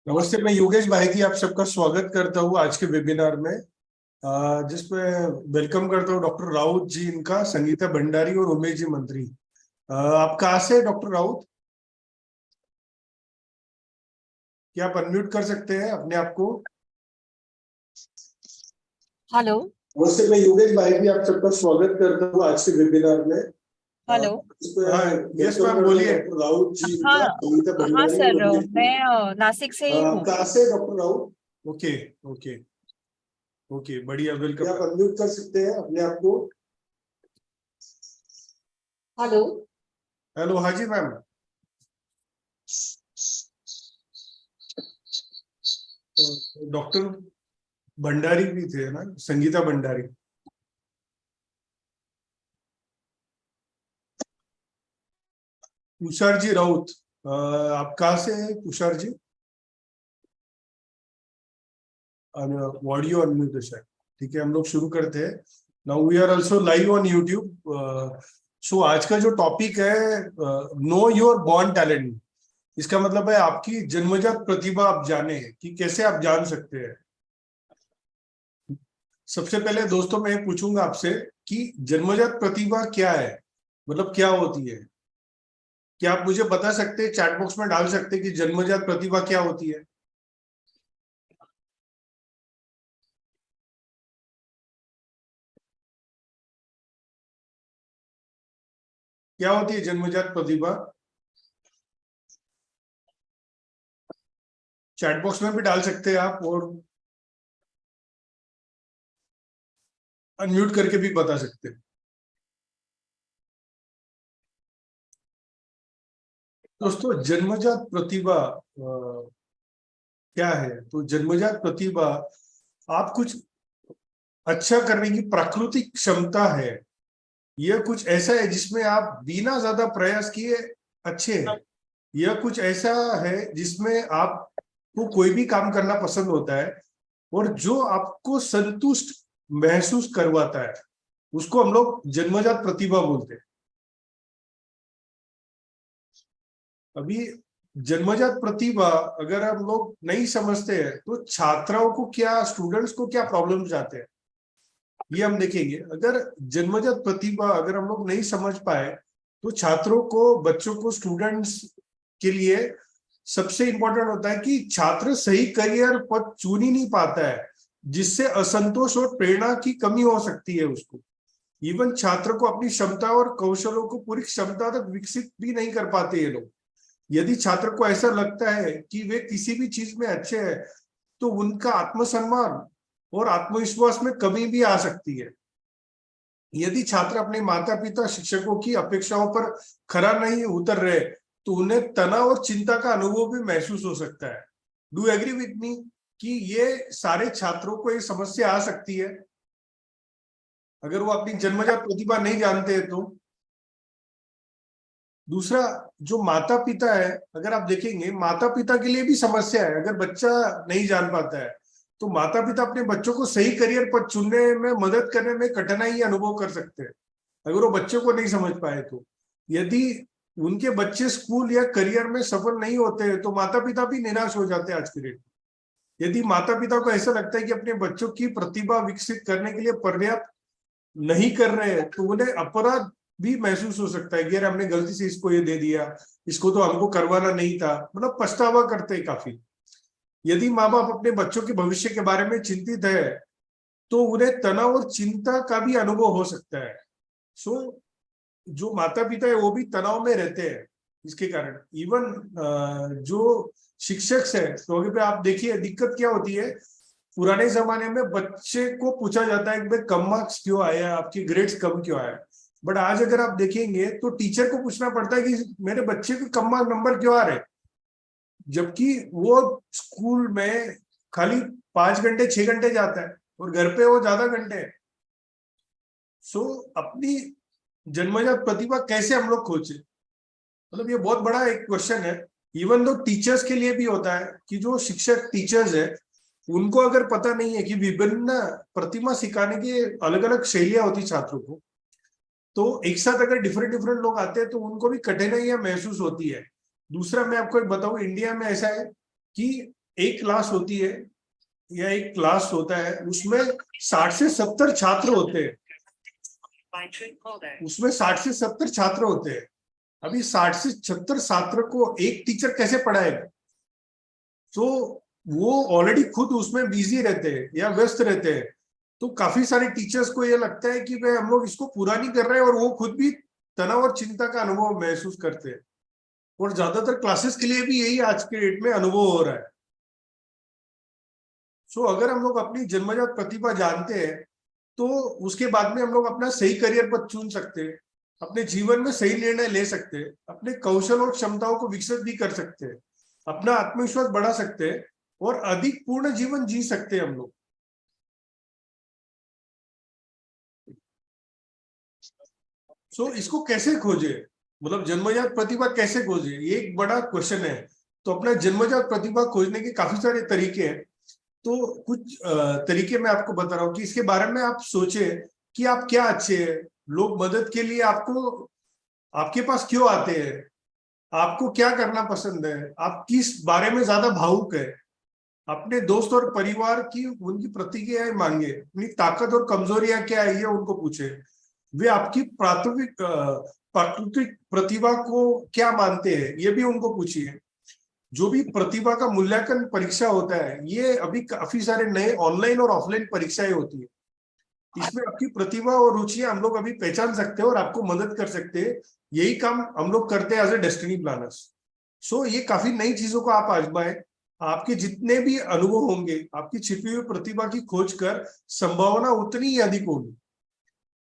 नमस्ते, मैं योगेश भाई की आप सबका स्वागत करता हूँ आज के वेबिनार में, जिसमें वेलकम करता हूँ डॉक्टर राउत जी, इनका संगीता भंडारी और उमेश जी मंत्री। आप कहाँ से डॉक्टर राउत? क्या आप अनम्यूट कर सकते हैं अपने आप को? हेलो। नमस्ते, मैं योगेश भाई की आप सबका स्वागत करता हूँ आज के वेबिनार में। हेलो। यस मैम, बोलिए। राउत जी, हाँ संगीता हाँ भंडारी सर, और उमेश जी। मैं नासिक से ही हूँ। कहाँ से doctor Raut? Okay okay okay, बढ़िया, वेलकम। क्या आप अनम्यूट कर सकते हैं अपने आप को? हेलो। हेलो, हाँ जी मैम। डॉक्टर भंडारी भी थे ना, संगीता भंडारी। तुषार जी राउत, आप कहाँ से हैं तुषार जी? ऑडियो अनम्यूट है शायद। ठीक है, हम लोग शुरू करते हैं। Now we are also live on YouTube. So आज का जो टॉपिक है, नो योर बॉर्न टैलेंट। इसका मतलब है आपकी जन्मजात प्रतिभा आप जाने कि कैसे आप जान सकते हैं। सबसे पहले दोस्तों मैं पूछूंगा आपसे कि जन्मजात प्रतिभा क्या है, मतलब क्या होती है? क्या आप मुझे बता सकते हैं, चैट बॉक्स में डाल सकते हैं कि जन्मजात प्रतिभा क्या होती है? क्या होती है जन्मजात प्रतिभा? चैट बॉक्स में भी डाल सकते हैं आप, और अनम्यूट करके भी बता सकते हैं। दोस्तों, जन्मजात प्रतिभा क्या है? तो जन्मजात प्रतिभा आप कुछ अच्छा करने की प्राकृतिक क्षमता है। यह कुछ ऐसा है जिसमें आप बिना ज्यादा प्रयास किए अच्छे हैं। यह कुछ ऐसा है जिसमें आपको कोई भी काम करना पसंद होता है और जो आपको संतुष्ट महसूस करवाता है, उसको हम लोग जन्मजात प्रतिभा बोलते हैं। अभी जन्मजात प्रतिभा अगर हम लोग नहीं समझते हैं तो छात्राओं को क्या, स्टूडेंट्स को क्या प्रॉब्लम्स आते हैं, ये हम देखेंगे। अगर जन्मजात प्रतिभा अगर हम लोग नहीं समझ पाए तो छात्रों को, बच्चों को, स्टूडेंट्स के लिए सबसे इंपॉर्टेंट होता है कि छात्र सही करियर पथ चुन ही नहीं पाता है, जिससे असंतोष और प्रेरणा की कमी हो सकती है उसको। इवन छात्र को अपनी क्षमता और कौशलों को पूरी क्षमता तक विकसित भी नहीं कर पाते ये लोग। यदि छात्र को ऐसा लगता है कि वे किसी भी चीज में अच्छे हैं तो उनका आत्मसम्मान और आत्मविश्वास में कमी भी आ सकती है। यदि छात्र अपने माता पिता, शिक्षकों की अपेक्षाओं पर खरा नहीं उतर रहे तो उन्हें तनाव और चिंता का अनुभव भी महसूस हो सकता है। डू एग्री विथ मी कि ये सारे छात्रों को ये समस्या आ सकती है अगर वो अपनी जन्मजात प्रतिभा नहीं जानते हैं तो? दूसरा, जो माता पिता है, अगर आप देखेंगे माता पिता के लिए भी समस्या है। अगर बच्चा नहीं जान पाता है तो माता पिता अपने बच्चों को सही करियर पर चुनने में, मदद करने में कठिनाई अनुभव कर सकते हैं अगर वो बच्चों को नहीं समझ पाए तो। यदि उनके बच्चे स्कूल या करियर में सफल नहीं होते हैं तो माता पिता भी निराश हो जाते हैं आज के डेट में। यदि माता पिता को ऐसा लगता है कि अपने बच्चों की प्रतिभा विकसित करने के लिए पर्याप्त नहीं कर रहे हैं तो उन्हें अपराध भी महसूस हो सकता है कि यार हमने गलती से इसको ये दे दिया, इसको तो हमको करवाना नहीं था, मतलब पछतावा करते हैं काफी। यदि माँ बाप अपने बच्चों के भविष्य के बारे में चिंतित है तो उन्हें तनाव और चिंता का भी अनुभव हो सकता है। सो जो माता पिता है वो भी तनाव में रहते हैं इसके कारण। इवन जो शिक्षक है तो अगर आप देखिए दिक्कत क्या होती है, पुराने जमाने में बच्चे को पूछा जाता है कि भाई कम मार्क्स क्यों आया, आपके ग्रेड्स कम क्यों आया। बट आज अगर आप देखेंगे तो टीचर को पूछना पड़ता है कि मेरे बच्चे को कम नंबर क्यों आ रहे, जबकि वो स्कूल में खाली 5 घंटे 6 घंटे जाता है और घर पे वो ज्यादा घंटे है। सो अपनी जन्मजात प्रतिभा कैसे हम लोग खोजे, मतलब ये बहुत बड़ा एक क्वेश्चन है। इवन दो टीचर्स के लिए भी होता है कि जो शिक्षक टीचर्स है उनको अगर पता नहीं है कि विभिन्न प्रतिभा सिखाने की अलग अलग शैलियां होती छात्रों को, तो एक साथ अगर डिफरेंट डिफरेंट लोग आते हैं तो उनको भी कठिनाइयां महसूस होती है। दूसरा मैं आपको एक बताऊं, इंडिया में ऐसा है कि एक क्लास होती है या एक क्लास होता है, उसमें 60 से 70 छात्र होते हैं, उसमें 60 से 70 छात्र होते हैं। अभी 60 से 70 छात्र को एक टीचर कैसे पढ़ाएगा? तो वो ऑलरेडी खुद उसमें बिजी रहते हैं या व्यस्त रहते हैं, तो काफी सारे टीचर्स को ये लगता है कि भाई हम लोग इसको पूरा नहीं कर रहे हैं, और वो खुद भी तनाव और चिंता का अनुभव महसूस करते हैं। और ज्यादातर क्लासेस के लिए भी यही आज के डेट में अनुभव हो रहा है। सो अगर हम लोग अपनी जन्मजात प्रतिभा जानते हैं तो उसके बाद में हम लोग अपना सही करियर पथ चुन सकते हैं, अपने जीवन में सही निर्णय ले सकते हैं, अपने कौशल और क्षमताओं को विकसित भी कर सकते हैं, अपना आत्मविश्वास बढ़ा सकते हैं और अधिक पूर्ण जीवन जी सकते हैं हम लोग। सो इसको कैसे खोजे, मतलब जन्मजात प्रतिभा कैसे खोजे, ये एक बड़ा क्वेश्चन है। तो अपना जन्मजात प्रतिभा खोजने के काफी सारे तरीके हैं। तो कुछ तरीके मैं आपको बता रहा हूँ कि इसके बारे में आप सोचे कि आप क्या अच्छे हैं, लोग मदद के लिए आपको आपके पास क्यों आते हैं, आपको क्या करना पसंद है, आप किस बारे में ज्यादा भावुक है। अपने दोस्त और परिवार की उनकी प्रतिक्रियाएं मांगे, अपनी ताकत और कमजोरियां क्या है ये उनको पूछे। वे आपकी प्राकृतिक प्रतिभा को क्या मानते हैं ये भी उनको पूछिए। जो भी प्रतिभा का मूल्यांकन परीक्षा होता है, ये अभी काफी सारे नए ऑनलाइन और ऑफलाइन परीक्षाएं होती है, इसमें आपकी प्रतिभा और रुचियां हम लोग अभी पहचान सकते हैं और आपको मदद कर सकते हैं। यही काम हम लोग करते हैं एज ए डेस्टिनी प्लानर्स। सो ये काफी नई चीजों को आप आजमाएं। आपके जितने भी अनुभव होंगे, आपकी छिपी हुई प्रतिभा की खोज कर संभावना उतनी ही अधिक होगी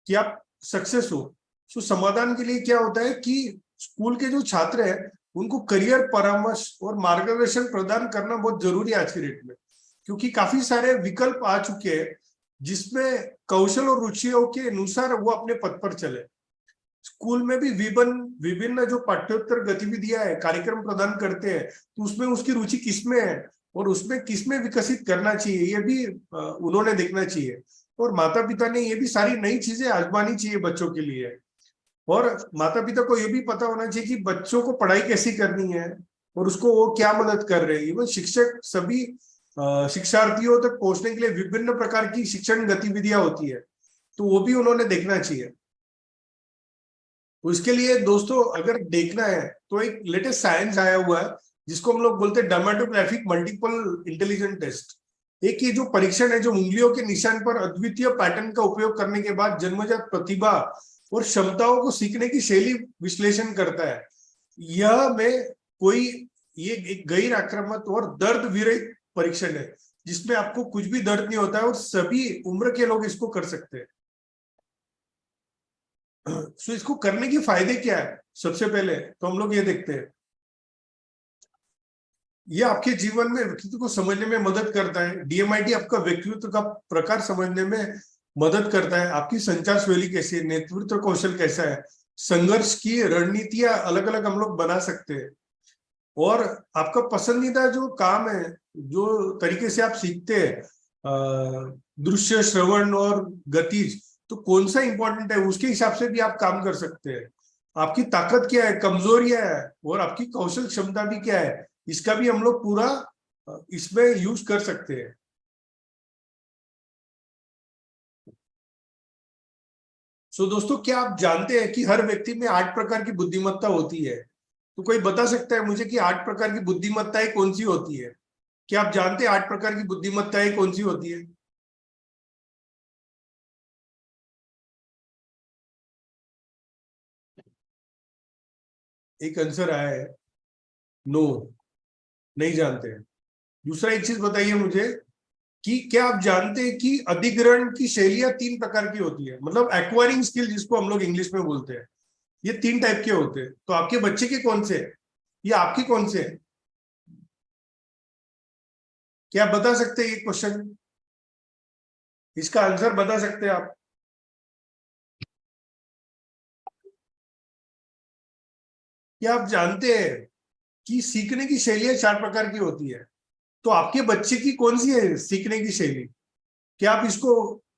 कि आप सक्सेस हो। सो समाधान के लिए क्या होता है कि स्कूल के जो छात्र हैं उनको करियर परामर्श और मार्गदर्शन प्रदान करना बहुत जरूरी है आज की डेट में, क्योंकि काफी सारे विकल्प आ चुके हैं जिसमें कौशल और रुचियों के अनुसार वो अपने पद पर चले। स्कूल में भी विभिन्न विभिन्न जो पाठ्योत्तर गतिविधियां है, कार्यक्रम प्रदान करते हैं, तो उसमें उसकी रुचि किसमें है और उसमें किसमें विकसित करना चाहिए ये भी उन्होंने देखना चाहिए। और माता पिता ने ये भी सारी नई चीजें आजमानी चाहिए बच्चों के लिए। और माता पिता को ये भी पता होना चाहिए कि बच्चों को पढ़ाई कैसी करनी है और उसको वो क्या मदद कर रहे हैं। इवन शिक्षक सभी शिक्षार्थियों तक पहुंचने के लिए विभिन्न प्रकार की शिक्षण गतिविधियां होती है, तो वो भी उन्होंने देखना चाहिए। तो इसके लिए दोस्तों अगर देखना है तो एक लेटेस्ट साइंस आया हुआ है जिसको हम लोग बोलते हैं डर्मेटोग्राफिक मल्टीपल इंटेलिजेंट टेस्ट। एक ये जो परीक्षण है जो उंगलियों के निशान पर अद्वितीय पैटर्न का उपयोग करने के बाद जन्मजात प्रतिभा और क्षमताओं को सीखने की शैली विश्लेषण करता है। यह में कोई ये एक गैर आक्रामक और दर्द विरहित परीक्षण है जिसमें आपको कुछ भी दर्द नहीं होता है और सभी उम्र के लोग इसको कर सकते हैं। सो इसको करने के फायदे क्या है, सबसे पहले तो हम लोग ये देखते हैं, ये आपके जीवन में व्यक्तित्व को समझने में मदद करता है। डीएमआईटी आपका व्यक्तित्व का प्रकार समझने में मदद करता है। आपकी संचार शैली कैसी है, नेतृत्व कौशल कैसा है, संघर्ष की रणनीतियां अलग अलग हम लोग बना सकते हैं। और आपका पसंदीदा जो काम है, जो तरीके से आप सीखते हैं, दृश्य श्रवण और गतिज, तो कौन सा इंपॉर्टेंट है उसके हिसाब से भी आप काम कर सकते हैं। आपकी ताकत क्या है, कमजोरियां है और आपकी कौशल क्षमता भी क्या है, इसका भी हम लोग पूरा इसमें यूज कर सकते हैं। सो दोस्तों, क्या आप जानते हैं कि हर व्यक्ति में 8 प्रकार की बुद्धिमत्ता होती है? तो कोई बता सकता है मुझे कि 8 प्रकार की बुद्धिमत्ताएं कौन सी होती है? क्या आप जानते हैं 8 प्रकार की बुद्धिमत्ताएं कौन सी होती है? एक आंसर आया है, नो, नहीं जानते हैं। दूसरा एक चीज बताइए मुझे कि क्या आप जानते हैं कि अधिग्रहण की शैलियां 3 प्रकार की होती है, मतलब एक्वायरिंग स्किल जिसको हम लोग इंग्लिश में बोलते हैं, ये 3 टाइप के होते हैं। तो आपके बच्चे के कौन से हैं या आपके कौन से हैं? क्या आप बता सकते हैं ये क्वेश्चन, इसका आंसर बता सकते हैं आप? क्या आप जानते हैं कि सीखने की शैलियां 4 प्रकार की होती है? तो आपके बच्चे की कौन सी है सीखने की शैली? क्या आप इसको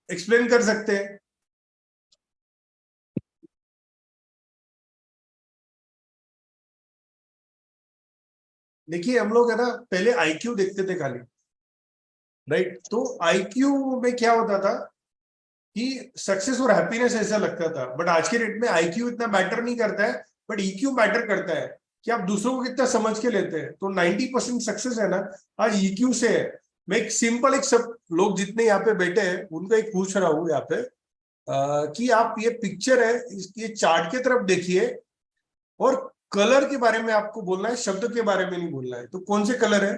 एक्सप्लेन कर सकते हैं? देखिए हम लोग है ना पहले आईक्यू देखते थे खाली, राइट? तो आईक्यू में क्या होता था कि सक्सेस और हैप्पीनेस ऐसा लगता था, बट आज के डेट में आईक्यू इतना मैटर नहीं करता है, बट ईक्यू मैटर करता है कि आप दूसरों को कितना समझ के लेते हैं। तो 90% सक्सेस है ना आज ईक्यू से है। मैं एक सिंपल एक सब लोग जितने यहाँ पे बैठे हैं उनको एक पूछ रहा हूँ यहाँ पे कि आप ये पिक्चर है ये चार्ट की तरफ देखिए और कलर के बारे में आपको बोलना है, शब्द के बारे में नहीं बोलना है। तो कौन से कलर है?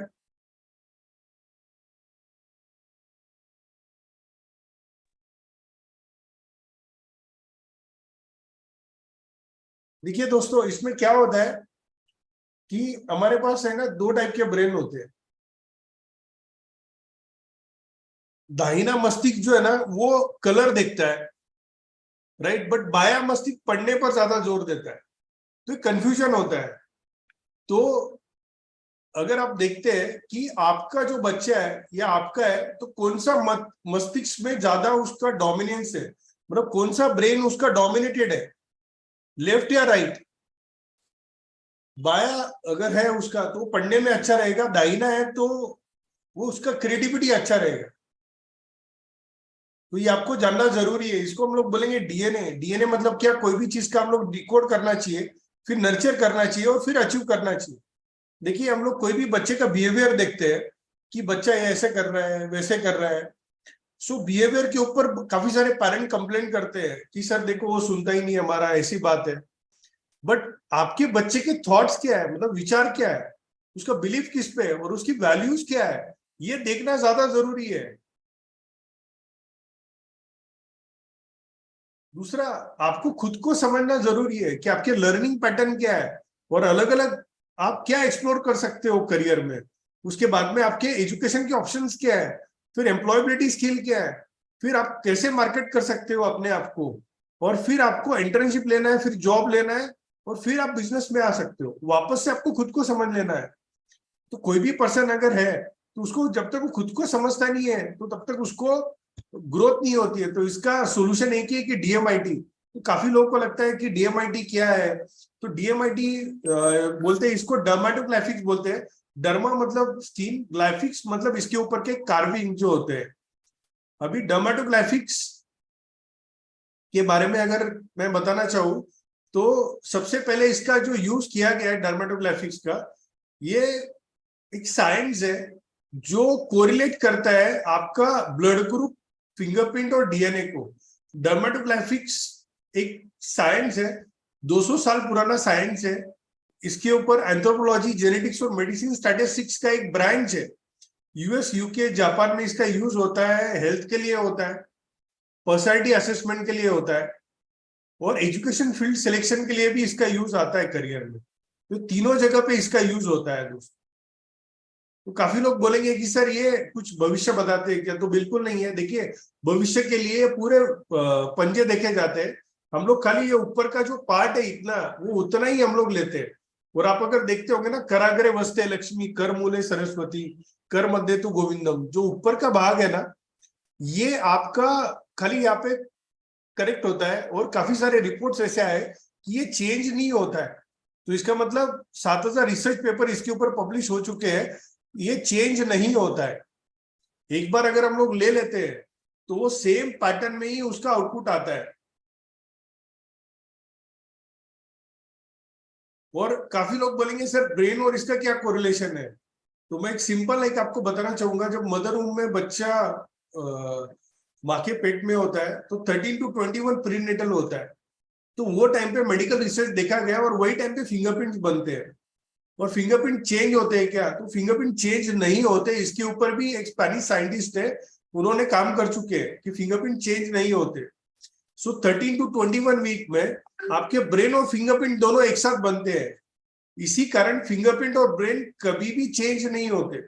देखिए दोस्तों इसमें क्या होता है कि हमारे पास है ना 2 टाइप के ब्रेन होते हैं। दाहिना मस्तिष्क जो है ना वो कलर देखता है, राइट, बट बायां मस्तिष्क पढ़ने पर ज्यादा जोर देता है। तो कंफ्यूजन होता है। तो अगर आप देखते हैं कि आपका जो बच्चा है या आपका है तो कौन सा मस्तिष्क में ज्यादा उसका डोमिनेंस है, मतलब कौन सा ब्रेन उसका डोमिनेटेड है, लेफ्ट या राइट? बाया अगर है उसका तो पढ़ने में अच्छा रहेगा, दाहिना है तो वो उसका क्रिएटिविटी अच्छा रहेगा। तो ये आपको जानना जरूरी है। इसको हम लोग बोलेंगे डीएनए। डीएनए मतलब क्या, कोई भी चीज का हम लोग डिकोड करना चाहिए, फिर नर्चर करना चाहिए और फिर अचीव करना चाहिए। देखिए हम लोग कोई भी बच्चे का बिहेवियर देखते हैं कि बच्चा ये ऐसे कर रहा है वैसे कर रहा है। सो बिहेवियर के ऊपर काफी सारे पेरेंट कंप्लेन करते हैं कि सर देखो वो सुनता ही नहीं हमारा, ऐसी बात है। बट आपके बच्चे के थॉट्स क्या है, मतलब विचार क्या है, उसका बिलीफ किस पे है और उसकी वैल्यूज क्या है, ये देखना ज्यादा जरूरी है। दूसरा, आपको खुद को समझना जरूरी है कि आपके लर्निंग पैटर्न क्या है और अलग अलग आप क्या एक्सप्लोर कर सकते हो करियर में। उसके बाद में आपके एजुकेशन के ऑप्शंस क्या है, फिर एम्प्लॉयबिलिटी स्किल क्या है, फिर आप कैसे मार्केट कर सकते हो अपने आप को, और फिर आपको इंटर्नशिप लेना है, फिर जॉब लेना है, और फिर आप बिजनेस में आ सकते हो। वापस से आपको खुद को समझ लेना है। तो कोई भी पर्सन अगर है तो उसको जब तक वो खुद को समझता नहीं है तो तब तक उसको ग्रोथ नहीं होती है। तो इसका सोल्यूशन एक ही है कि डीएमआईटी। तो काफी लोगों को लगता है कि डीएमआईटी क्या है, तो डीएमआईटी बोलते हैं इसको डर्माटोग्राफिक्स बोलते हैं। डर्मा मतलब स्किन, ग्राफिक्स मतलब इसके ऊपर के कार्विंग जो होते हैं। अभी डर्माटोग्राफिक्स के बारे में अगर मैं बताना चाहूँ तो सबसे पहले इसका जो यूज किया गया है डर्माटोग्राफिक्स का, ये एक साइंस है जो कोरिलेट करता है आपका ब्लड ग्रुप, फिंगरप्रिंट और डीएनए को। डर्मेटोग्राफिक्स एक साइंस है, 200 साल पुराना साइंस है। इसके ऊपर एंथ्रोपोलॉजी, जेनेटिक्स और मेडिसिन स्टैटिस्टिक्स का एक ब्रांच है। यूएस, यूके, जापान में इसका यूज होता है, हेल्थ के लिए होता है, पर्सनैलिटी असेसमेंट के लिए होता है, और एजुकेशन फील्ड सिलेक्शन के लिए भी इसका यूज आता है करियर में। तो तीनों जगह पे इसका यूज होता है दोस्तों। तो काफी लोग बोलेंगे कि सर ये कुछ भविष्य बताते हैं क्या? तो बिल्कुल नहीं है। देखिए भविष्य के लिए पूरे पंजे देखे जाते हैं। हम लोग खाली ये ऊपर का जो पार्ट है इतना, वो उतना ही हम लोग लेते हैं। और आप अगर देखते होंगे ना, कराग्रे वस्ते लक्ष्मी, कर मूले सरस्वती, कर मध्य तु गोविंदम, जो ऊपर का भाग है ना, ये आपका खाली यहाँ पे करेक्ट होता है। और काफी सारे रिपोर्ट्स ऐसे आए कि ये चेंज नहीं होता है। तो इसका मतलब 7,000 रिसर्च पेपर इसके ऊपर पब्लिश हो चुके हैं, ये चेंज नहीं होता है। एक बार अगर हम लोग ले लेते हैं तो वो सेम पैटर्न में ही उसका आउटपुट आता है। और काफी लोग बोलेंगे सर ब्रेन और इसका क्या कोरिलेशन है? तो मैं एक सिंपल एक आपको बताना चाहूंगा। जब मदर वूम में बच्चा माँ के पेट में होता है तो 13 to 21 प्रीनेटल होता है। तो वो टाइम पे मेडिकल रिसर्च देखा गया और वही टाइम पे फिंगरप्रिंट्स बनते हैं। और फिंगरप्रिंट चेंज होते हैं क्या? तो फिंगरप्रिंट चेंज नहीं होते, इसके ऊपर भी एक स्पेनिश साइंटिस्ट है, उन्होंने काम कर चुके हैं कि फिंगरप्रिंट चेंज नहीं होते। सो 13 to 21 वीक में आपके ब्रेन और फिंगरप्रिंट दोनों एक साथ बनते हैं, इसी कारण फिंगरप्रिंट और ब्रेन कभी भी चेंज नहीं होते।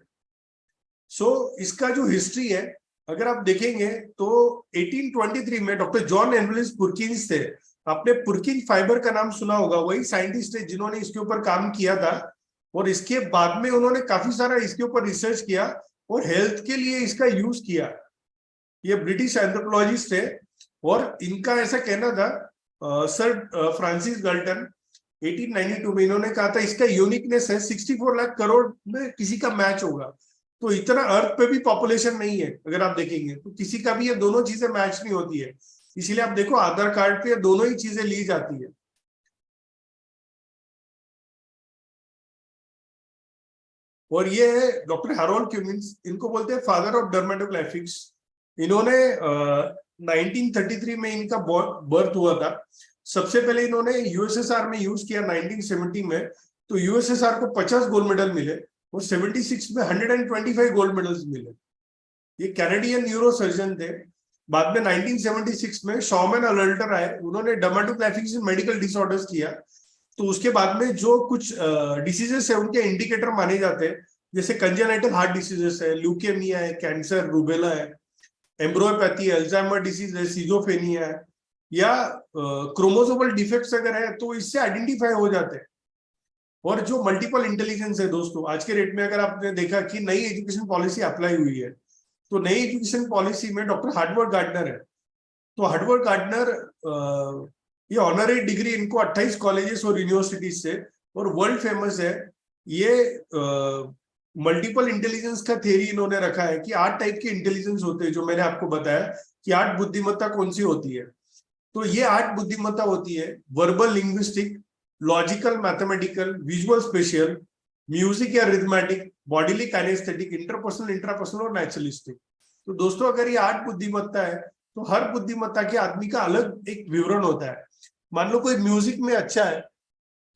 सो इसका जो हिस्ट्री है अगर आप देखेंगे तो 1823 में डॉक्टर जॉन एम्ब्रिस पुरकिंस थे, आपने पुरकिन फाइबर का नाम सुना होगा, वही साइंटिस्ट है जिन्होंने इसके ऊपर काम किया था, और इसके बाद में उन्होंने काफी सारा इसके ऊपर रिसर्च किया और हेल्थ के लिए इसका यूज किया। ये ब्रिटिश एंथ्रोपोलॉजिस्ट है और इनका ऐसा कहना था, सर फ्रांसिस गल्टन 1892 में इन्होंने कहा था इसका यूनिकनेस है 64 लाख करोड़ में किसी का मैच होगा। तो इतना अर्थ पे भी पॉपुलेशन नहीं है, अगर आप देखेंगे तो किसी का भी ये दोनों चीजें मैच नहीं होती है, इसीलिए आप देखो आधार कार्ड पे दोनों ही चीजें ली जाती है। और ये है डॉक्टर हैरोल्ड क्यूमिन्स, इनको बोलते हैं फादर ऑफ डर्मेटोग्राफिक्स। इन्होंने 1933 में इनका बर्थ हुआ था। सबसे पहले इन्होंने यूएसएसआर में यूज किया 1970 में, तो यूएसएसआर को 50 गोल्ड मेडल मिले और 76 में 125 गोल्ड मेडल्स मिले। ये कैनेडियन न्यूरो सर्जन थे। बाद में 1976 में शॉमन अल्टर आए, उन्होंने डर्मेटोग्राफिक्स मेडिकल डिसऑर्डर्स किया। तो उसके बाद में जो कुछ डिसीजेस है उनके इंडिकेटर माने जाते हैं, जैसे कंजेनाइटल हार्ट डिसीजेस है, ल्यूकेमिया है, कैंसर, रूबेला है, एम्ब्रोपैथी, अल्जाइमर डिसीज है, सिजोफेनिया है, या क्रोमोसोमल डिफेक्ट्स अगर है तो इससे आइडेंटिफाई हो जाते हैं। और जो मल्टीपल इंटेलिजेंस है दोस्तों, आज के रेट में अगर आपने देखा कि नई एजुकेशन पॉलिसी अप्लाई हुई है, तो नई एजुकेशन पॉलिसी में डॉक्टर हार्वर्ड गार्डनर है। तो हार्वर्ड गार्डनर ये ऑनररी डिग्री इनको 28 कॉलेजेस और यूनिवर्सिटीज से, और वर्ल्ड फेमस है। ये मल्टीपल इंटेलिजेंस का थ्योरी इन्होंने रखा है कि 8 टाइप के इंटेलिजेंस होते हैं, जो मैंने आपको बताया कि 8 बुद्धिमत्ता कौन सी होती है। तो ये 8 बुद्धिमत्ता होती है verbal, linguistic, logical, mathematical, visual spatial, music या rhythmic, bodily kinesthetic, interpersonal, intrapersonal और नेचुरलिस्टिक। तो दोस्तों अगर ये 8 बुद्धिमत्ता है तो हर बुद्धिमत्ता के आदमी का अलग एक विवरण होता है। मान लो कोई म्यूजिक में अच्छा है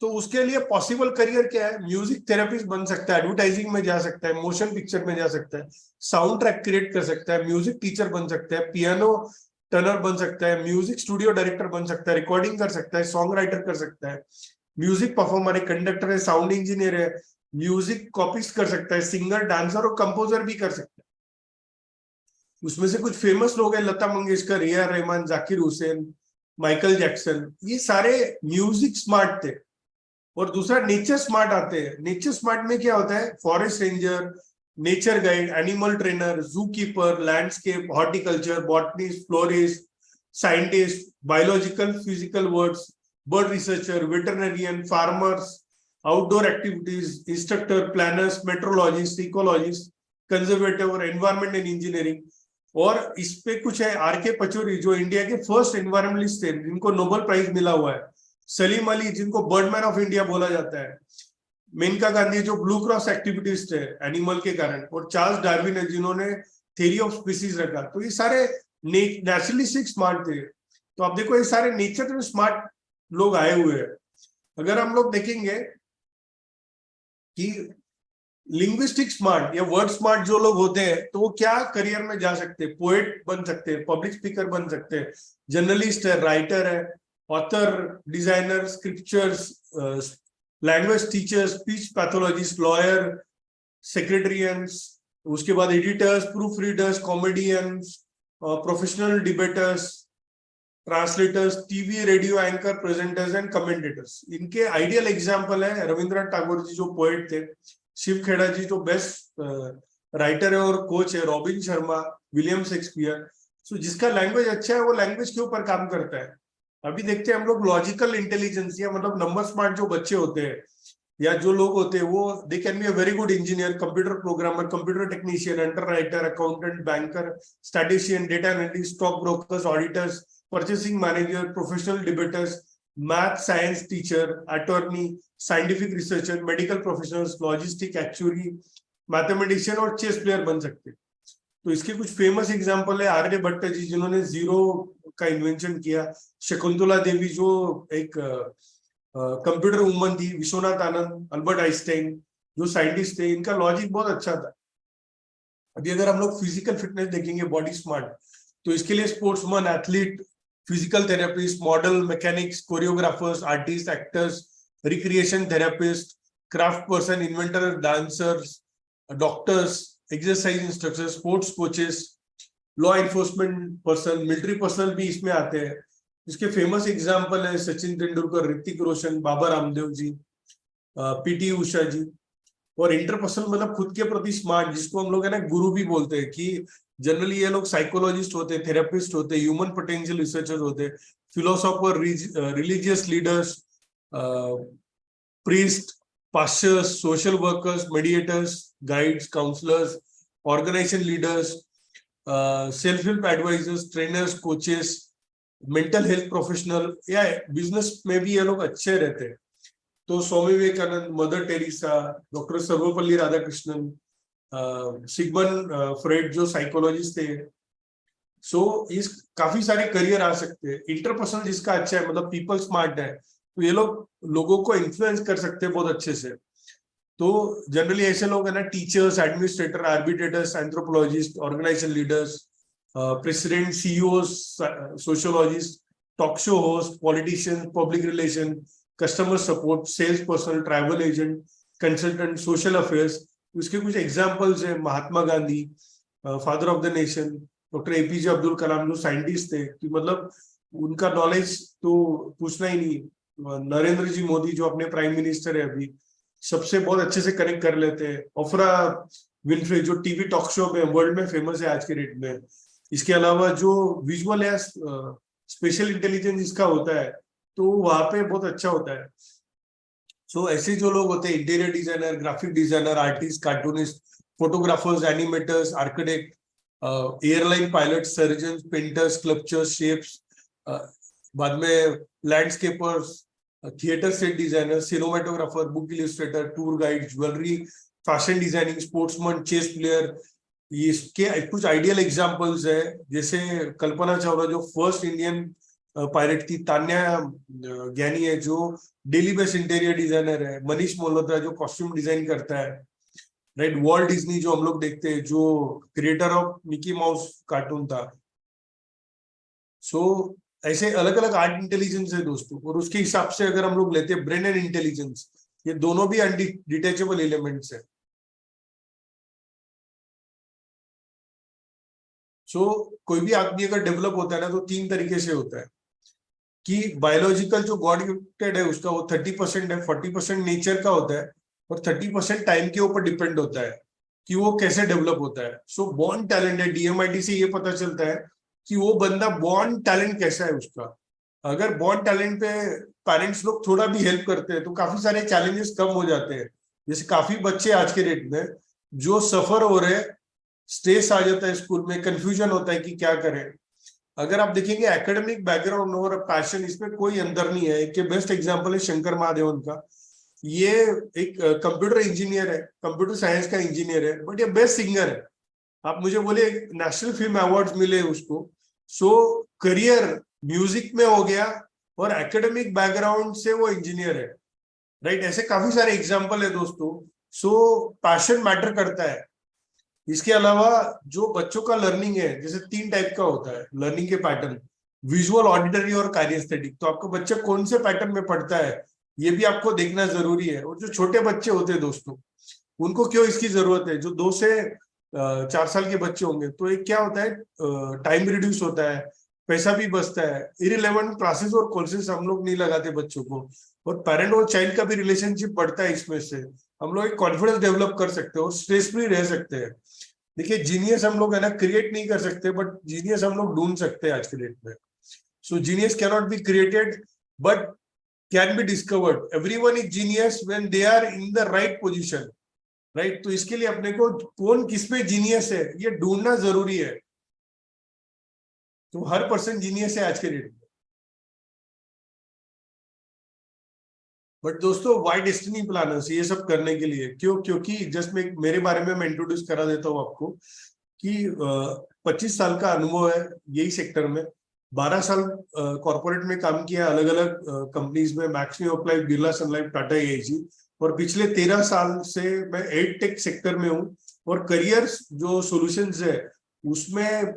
तो उसके लिए पॉसिबल करियर क्या है? म्यूजिक थेरेपिस्ट बन सकता है, एडवर्टाइजिंग में जा सकता है, मोशन पिक्चर में जा सकता है, साउंड ट्रैक क्रिएट कर सकता है, म्यूजिक टीचर बन सकता है, पियानो टर्नर बन सकता है, म्यूजिक स्टूडियो डायरेक्टर बन सकता है, रिकॉर्डिंग कर सकता है, सॉन्ग राइटर कर सकता है, म्यूजिक परफॉर्मर है, कंडक्टर है, साउंड इंजीनियर है, म्यूजिक कॉपीज कर सकता है, सिंगर, डांसर और कंपोजर भी कर सकता है। उसमें से कुछ फेमस लोग हैं, Lata Mangeshkar, A R Rahman, Zakir Hussain, Michael Jackson, ये सारे म्यूजिक स्मार्ट थे। और दूसरा नेचर स्मार्ट आते हैं। नेचर स्मार्ट में क्या होता है? Forest ranger, nature guide, animal trainer, zoo keeper, landscape, horticulture, botanist, florist, scientist, biological physical words, bird researcher, veterinarian, farmers, outdoor activities, instructor, planners, metrologist, ecologist, conservative और environment and engineering. और इस पे कुछ है आर के पचौरी, जो India के first environmentalist थे, जिनको नोबेल प्राइज मिला हुआ है, सलीम अली जिनको बर्डमैन ऑफ इंडिया बोला जाता है, मेनका गांधी जो ब्लू क्रॉस एक्टिविटिस्ट है एनिमल के कारण, और चार्ल्स डार्विन है जिन्होंने थ्योरी ऑफ स्पीसीज रखा। तो ये सारे नेचुरलिस्टिक स्मार्ट थे। तो आप देखो ये सारे नेचर में स्मार्ट लोग आए हुए हैं। अगर हम लोग देखेंगे कि लिंग्विस्टिक स्मार्ट या वर्ड स्मार्ट जो लोग होते हैं तो वो क्या करियर में जा सकते हैं? पोएट बन सकते हैं, पब्लिक स्पीकर बन सकते हैं, जर्नलिस्ट है, राइटर है, author, designer, scriptures, language teacher, speech pathologist, lawyer, secretarians, उसके बाद editors, proof readers, comedians, professional debaters, translators, TV radio anchor, presenters and commentators. इनके आइडियल एग्जाम्पल है रविंद्रनाथ टैगोर जी जो पोएट थे, शिव खेड़ा जी जो बेस्ट राइटर है और कोच है, रॉबिन शर्मा, विलियम शेक्सपियर। सो जिसका लैंग्वेज अच्छा है वो लैंग्वेज के ऊपर काम करता है। अभी देखते हैं हम लोग लॉजिकल इंटेलिजेंस या मतलब नंबर स्मार्ट जो बच्चे होते हैं या जो लोग होते हैं वो they can be a very good engineer, computer programmer, computer technician, underwriter, accountant, banker, statistician, data analyst, stock brokers, auditors, purchasing manager, professional debaters, math science teacher, attorney, scientific researcher, medical professionals, logistic, actuary, mathematician और chess player बन सकते हैं। तो इसके कुछ famous example है आर्यभट्ट जी जिन्होंने zero का इन्वेंशन किया, शकुंतला देवी जो एक कंप्यूटर वुमन थी विश्वनाथ आनंद, अल्बर्ट आइंस्टाइन, जो साइंटिस्ट थे, इनका लॉजिक बहुत अच्छा था। अभी अगर हम लोग फिजिकल फिटनेस देखेंगे, बॉडी स्मार्ट, तो इसके लिए sportsman, athlete, physical therapist, model, mechanics, choreographers, artist, actors, recreation therapist, craft person, inventor, dancers, doctors, exercise instructor, sports coaches, law enforcement person, military personnel भी इसमें आते हैं। इसके फेमस एग्जाम्पल है सचिन तेंदुलकर, ऋतिक रोशन, बाबा रामदेव जी, पीटी उषा जी। और इंटरपर्सनल मतलब खुद के प्रति स्मार्ट, जिसको हम लोग है ना गुरु भी बोलते हैं, कि जनरली ये लोग साइकोलॉजिस्ट होते हैं, थेरेपिस्ट होते हैं, ह्यूमन पोटेंशियल रिसर्चर होते हैं, philosopher, religious leaders, priest, pastors, social workers, mediators, guides, counsellors, organisation leaders, self help advisers, trainers, coaches, mental health professional, या बिजनेस में भी ये लोग अच्छे रहते हैं। तो Swami Vivekananda, Mother Teresa, doctor Sarvepalli Radhakrishnan, Sigmund Freud जो साइकोलॉजिस्ट थे। सो इस काफी सारे करियर आ सकते हैं। इंटरपर्सनल जिसका अच्छा है, मतलब पीपल स्मार्ट है, तो ये लोग लोगों को इन्फ्लुएंस कर सकते हैं बहुत अच्छे से। तो जनरली ऐसे लोग है ना, teachers, administrator, arbitrators, anthropologist, organisation leaders, president, CEO, sociologist, talk show host, politician, public relation, customer support, sales person, travel agent, consultant, social affairs. उसके कुछ एग्जांपल्स हैं, Mahatma Gandhi, father of the nation, doctor APJ Abdul Kalam, जो scientist थे, कि मतलब उनका knowledge तो पूछना ही नहीं। नरेंद्र जी मोदी जो अपने प्राइम मिनिस्टर है अभी, सबसे बहुत अच्छे से कनेक्ट कर लेते हैं। ओफ्रा विनफ्रे जो टीवी टॉक शो में वर्ल्ड में फेमस है आज के डेट में। इसके अलावा जो विजुअल या स्पेशल इंटेलिजेंस जिसका होता है, तो वहां पे बहुत अच्छा होता है। सो ऐसे जो लोग होते हैं, interior designer, graphic designer, artist, cartoonist, photographers, animators, architect, airline pilot, surgeon, painters, sculptures, shapes, बाद में landscapers, theatre set designer, cinematographer, book illustrator, tour guide, jewellery, fashion designing, sportsman, chess player. ये इसके कुछ आइडियल एग्जांपल्स है, जैसे कल्पना चावला जो first Indian pilot थी, तान्या ज्ञानी है जो डेली बेस्ट इंटीरियर डिजाइनर है, मनीष मल्होत्रा जो कॉस्ट्यूम डिजाइन करता है, राइट, वॉल्ट डिज्नी जो हम लोग देखते हैं, जो creator of Mickey mouse cartoon था। सो ऐसे अलग अलग आर्ट इंटेलिजेंस है दोस्तों, और उसके हिसाब से अगर हम लोग लेते हैं ब्रेन एंड इंटेलिजेंस, ये दोनों भी अनडिटेचेबल एलिमेंट्स है। सो कोई भी आदमी अगर डेवलप होता है ना, तो तीन तरीके से होता है, कि बायोलॉजिकल जो गॉड गिफ्टेड है उसका वो 30% है, 40% नेचर का होता है, और 30% टाइम के ऊपर डिपेंड होता है कि वो कैसे डेवलप होता है। सो बॉर्न टैलेंट है, डीएमआईटी से ये पता चलता है कि वो बंदा बॉर्न टैलेंट कैसा है उसका। अगर बॉर्न टैलेंट पे पेरेंट्स लोग थोड़ा भी हेल्प करते हैं, तो काफी सारे चैलेंजेस कम हो जाते हैं। जैसे काफी बच्चे आज के डेट में जो सफर हो रहे, स्ट्रेस आ जाता है स्कूल में, कंफ्यूजन होता है कि क्या करें। अगर आप देखेंगे एकेडमिक बैकग्राउंड और पैशन, इसमें कोई अंतर नहीं है। एक बेस्ट एग्जांपल है शंकर महादेवन का। ये एक कंप्यूटर इंजीनियर है, कंप्यूटर साइंस का इंजीनियर है, बट ये बेस्ट सिंगर है। आप मुझे बोले नेशनल फिल्म अवार्ड्स मिले उसको। सो करियर म्यूजिक में हो गया, और एकेडमिक बैकग्राउंड से वो इंजीनियर है, राइट। ऐसे काफी सारे एग्जाम्पल है दोस्तों। सो पैशन मैटर करता है। इसके अलावा जो बच्चों का लर्निंग है, जैसे 3 टाइप का होता है लर्निंग के पैटर्न, विजुअल, ऑडिटरी और काइनेस्थेटिक। तो आपका बच्चा कौन से पैटर्न में पढ़ता है, ये भी आपको देखना जरूरी है। और जो छोटे बच्चे होते हैं दोस्तों, उनको क्यों इसकी जरूरत है, जो 2 से 4 साल के बच्चे होंगे, तो एक क्या होता है, टाइम रिड्यूस होता है, पैसा भी बचता है, इरिलेवेंट क्लासेस और कोर्सेज हम लोग नहीं लगाते बच्चों को, और पेरेंट और चाइल्ड का भी रिलेशनशिप बढ़ता है। इसमें से हम लोग एक कॉन्फिडेंस डेवलप कर सकते हैं और स्ट्रेस फ्री रह सकते हैं। देखिए जीनियस हम लोग है ना क्रिएट नहीं कर सकते, बट जीनियस हम लोग ढूंढ सकते हैं आज के डेट में। So genius can not be created but can be discovered. Everyone is genius when they are in the right position, right. तो इसके लिए अपने को कौन किस में जीनियस है ये ढूंढना जरूरी है। तो हर पर्सन जीनियस है आज के डेट में। बट दोस्तों वाई डेस्टिनी प्लानर्स ये सब करने के लिए क्यों, क्योंकि जस्ट मेरे बारे में मैं इंट्रोड्यूस करा देता हूँ आपको, कि 25 साल का अनुभव है यही सेक्टर में। 12 साल कॉर्पोरेट में काम किया, अलग अलग कंपनीज में, मैक्स न्यू अप्लाइड, बिरला सन लाइफ, टाटा एआईजी, और पिछले 13 साल से मैं एडटेक सेक्टर में हूँ और करियर जो सॉल्यूशंस है उसमें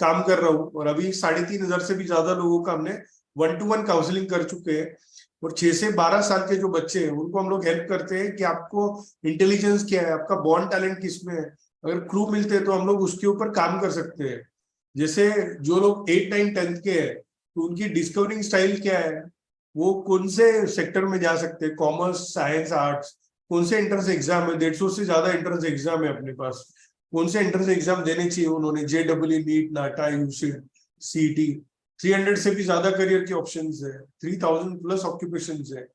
काम कर रहा हूँ। और अभी 3,500 से भी ज्यादा लोगों का हमने 1-to-1 काउंसलिंग कर चुके हैं। और 6 से 12 साल के जो बच्चे हैं उनको हम लोग हेल्प करते हैं कि आपको इंटेलिजेंस क्या है, आपका बॉर्न टैलेंट किसमें है, अगर क्रू मिलते हैं तो हम लोग उसके ऊपर काम कर सकते हैं। जैसे जो लोग 8, 9, 10th के हैं तो उनकी डिस्कवरिंग स्टाइल क्या है, वो कौन से सेक्टर में जा सकते हैं, कॉमर्स, साइंस, आर्ट्स, कौन से एंट्रेंस एग्जाम है, 150 से ज्यादा एंट्रेंस एग्जाम है अपने पास, कौन से एंट्रेंस एग्जाम देने चाहिए उन्होंने, JEE, नीट, नाटा, यूसीट, सीटी। 300 से भी ज्यादा करियर के ऑप्शंस है, 3000 प्लस ऑक्यूपेशंस है,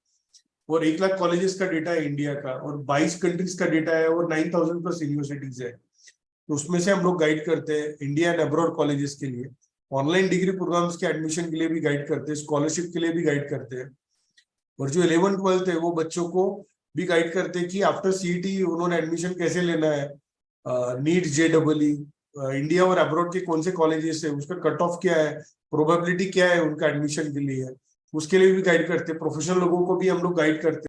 और 1 लाख कॉलेजेस का डेटा है इंडिया का, और 22 कंट्रीज का डेटा है, और 9000 प्लस यूनिवर्सिटीज है। तो उसमें से हम लोग गाइड करते हैं इंडिया एंड अब्रॉड कॉलेजेस के लिए, ऑनलाइन डिग्री प्रोग्राम्स के एडमिशन के लिए भी गाइड करते हैं, स्कॉलरशिप के लिए भी गाइड करते हैं। और जो 11th-12th है वो बच्चों को भी गाइड करते हैं कि आफ्टर सीईटी उन्होंने एडमिशन कैसे लेना है, नीट, JEE, इंडिया और अब्रॉड के कौन से कॉलेजेस है, उसका कट ऑफ क्या है, प्रोबेबिलिटी क्या है उनका एडमिशन के लिए, उसके लिए भी गाइड करते हैं। प्रोफेशनल लोगों को भी हम लोग गाइड करते हैं।